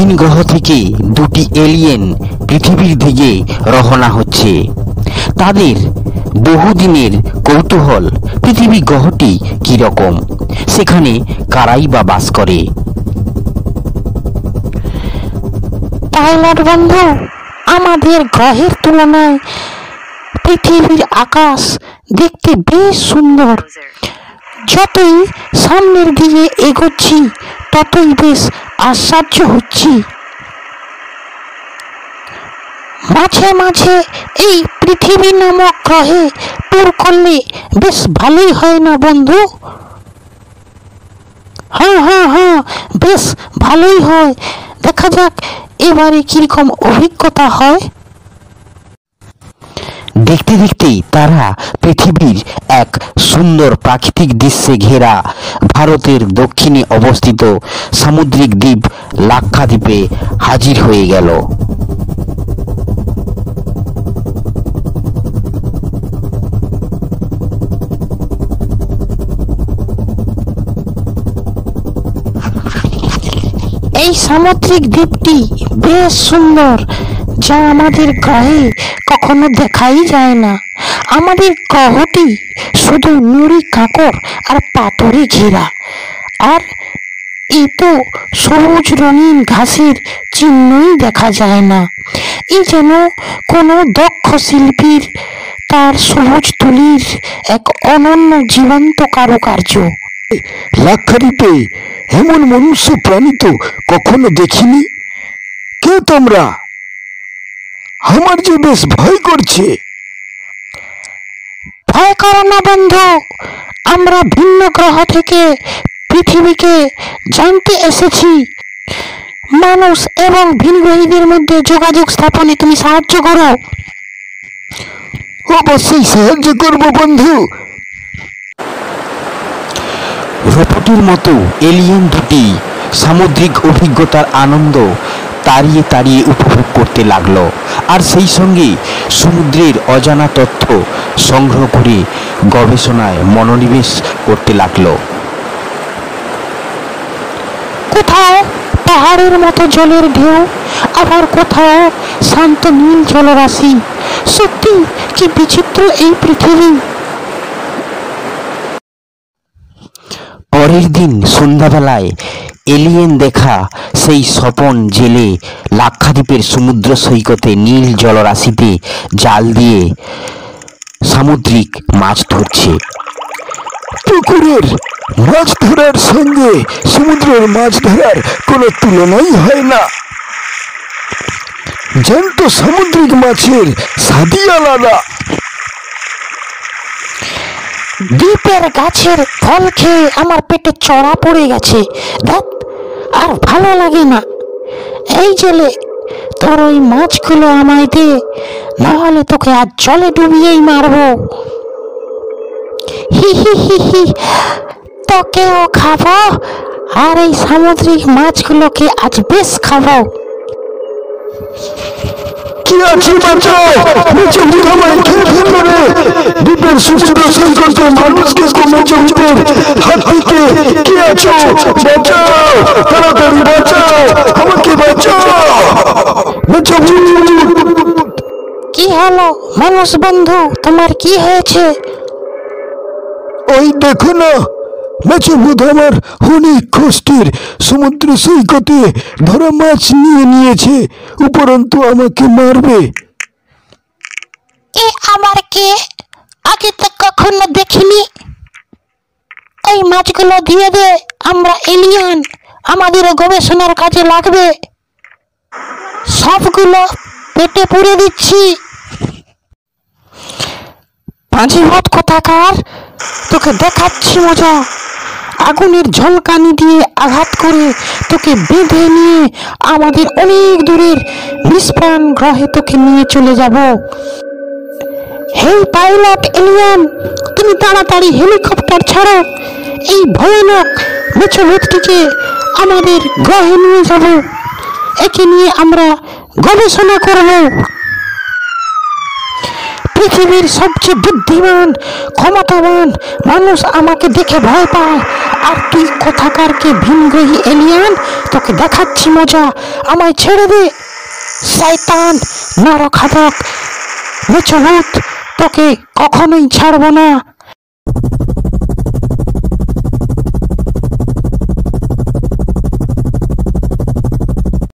ভিন গ্রহ থেকে দুটি এলিয়েন পৃথিবীর দিকে রওনা হচ্ছে। তাদের বহুদিনের কৌতূহল পৃথিবী গ্রহটি কি রকম, সেখানে কারাই বা বাস করে। পাইলট বন্ধু, আমাদের গ্রহের তুলনায় পৃথিবীর আকাশ দেখতে বেশ সুন্দর। যতই সামনের দিকে এগোচ্ছি ততই বেশ আশ্চর্য হচ্ছি। মাঝে মাঝে এই পৃথিবী নামক গ্রহে ট্যুর করলে বেশ ভালোই হয় না বন্ধু? হ্যাঁ, বেশ ভালোই হয়। দেখা যাক এবারে কিরকম অভিজ্ঞতা হয়। দেখতে দেখতেই তারা পৃথিবীর এক সুন্দর প্রাকৃতিক দৃশ্যে ঘেরা ভারতের দক্ষিণে অবস্থিত সামুদ্রিক দ্বীপ লাক্ষাদ্বীপে হাজির হয়ে গেল। এই সামুদ্রিক দ্বীপটি বেশ সুন্দর, যা আমাদের গ্রহে কখনো দেখাই যায় না। আমাদের গ্রহটি শুধু নুড়ি কাঁকর আর পাথরে ঘেরা, আর এই তো সবুজ রঙিন ঘাসের চিহ্নই দেখা যায় না। এই যেন কোনো দক্ষ শিল্পীর তার সবুজ তুলির এক অনন্য জীবন্ত কারুকার্য। লাক্ষাদ্বীপে এমন মনুষ্য প্রাণী তো কখনো দেখিনি। কে তোমরা? আমার যে বেশ ভয় করছে। ভয় করো না বন্ধু, আমরা ভিন্ন গ্রহ থেকে পৃথিবীকে জানতে এসেছি। মানুষ এবং ভিনগ্রহীদের মধ্যে যোগাযোগ স্থাপনে তুমি সাহায্য করো। অবশ্যই সাহায্য করব বন্ধু। রোবটের মতো এলিয়েন দুটি সামুদ্রিক অভিজ্ঞতার আনন্দ তাড়িয়ে তাড়িয়ে উপভোগ করতে লাগলো, আর সেই সঙ্গে সমুদ্রের অজানা তথ্য সংগ্রহ করে গবেষণায় মনোনিবেশ করতে লাগলো। কোথাও পাহাড়ের মতো জলের ঢেউ, আবার কোথাও শান্ত নীল জলরাশি। সত্যি কি বিচিত্র এই পৃথিবী। পরের দিন সন্ধ্যাবেলায় এলিয়েন দেখা সেই স্বপন জেলে লাক্ষাদ্বীপের সমুদ্র সৈকতে নীল জলরাশিতে জাল দিয়ে সামুদ্রিক মাছ ধরছে। পুকুরের মাছ ধরার সঙ্গে সমুদ্রের মাছ ধরার কোনো তুলনাই হয় না। জ্যান্ত সামুদ্রিক মাছের স্বাদই আলাদা। দ্বীপের গাছের ফল খেয়ে আমার পেটে চড়া পড়ে গেছে, দেখ আর ভালো লাগে না। এই জেলে তোর ওই মাছগুলো আমায় দে, নাহলে তোকে আজ জলে ডুবিয়েই মারবো। হি, তোকেও খাবো, আর এই সামুদ্রিক মাছগুলোকে আজ বেশ খাবো। কি আছে বাঁচাও, মেচে ভূত আমায় খেয়ে ফেললো রে। দ্বীপের সমুদ্র সৈকতে মানুষকে মেচে ভূতের হাত থেকে কি আছো, বাঁচাও, তাড়াতাড়ি বাঁচাও, আমাকে বাঁচাও মেচে ভূত। কি হলো মানুষ বন্ধু, তোমার কি হয়েছে? ওই দেখো না, মেচে ভূত আমার অনেক কষ্টের সমুদ্র সৈকতে ধরা মাছ নিয়ে নিয়েছে, উপরন্তু আমাকে মারবে। এ আবার কে? আগে তো কখনো দেখিনি। এই মাছগুলো দিয়ে দে, আমরা এলিয়েন, আমাদের গবেষণার কাজে লাগবে। সবগুলো পেটে পুরে দিচ্ছি। পাঁচি ভূত কোথাকার, তোকে দেখাচ্ছি মজা। আগুনের ঝলকানি দিয়ে আঘাত করে তোকে বেঁধে নিয়ে আমাদের অনেক দূরের নিষ্প্রাণ গ্রহে তোকে নিয়ে চলে যাব। হেই পাইলট এলিয়েন, তুমি তাড়াতাড়ি হেলিকপ্টার ছাড়ো। এই ভয়ানক মেছো ভূতটিকে আমাদের গ্রহে নিয়ে যাব, একে নিয়ে আমরা গবেষণা করব। পৃথিবীর সবচেয়ে বুদ্ধিমান ক্ষমতাবান মানুষ আমাকে দেখে ভয় পায়, আর তুই কোথাকারকে ভিনগ্রহী এলিয়ান, তোকে দেখাচ্ছি মজা, আমায় ছেড়ে দে। শয়তান, নরখাদক, মেচোভূত, তোকে কখনোই ছাড়বো না।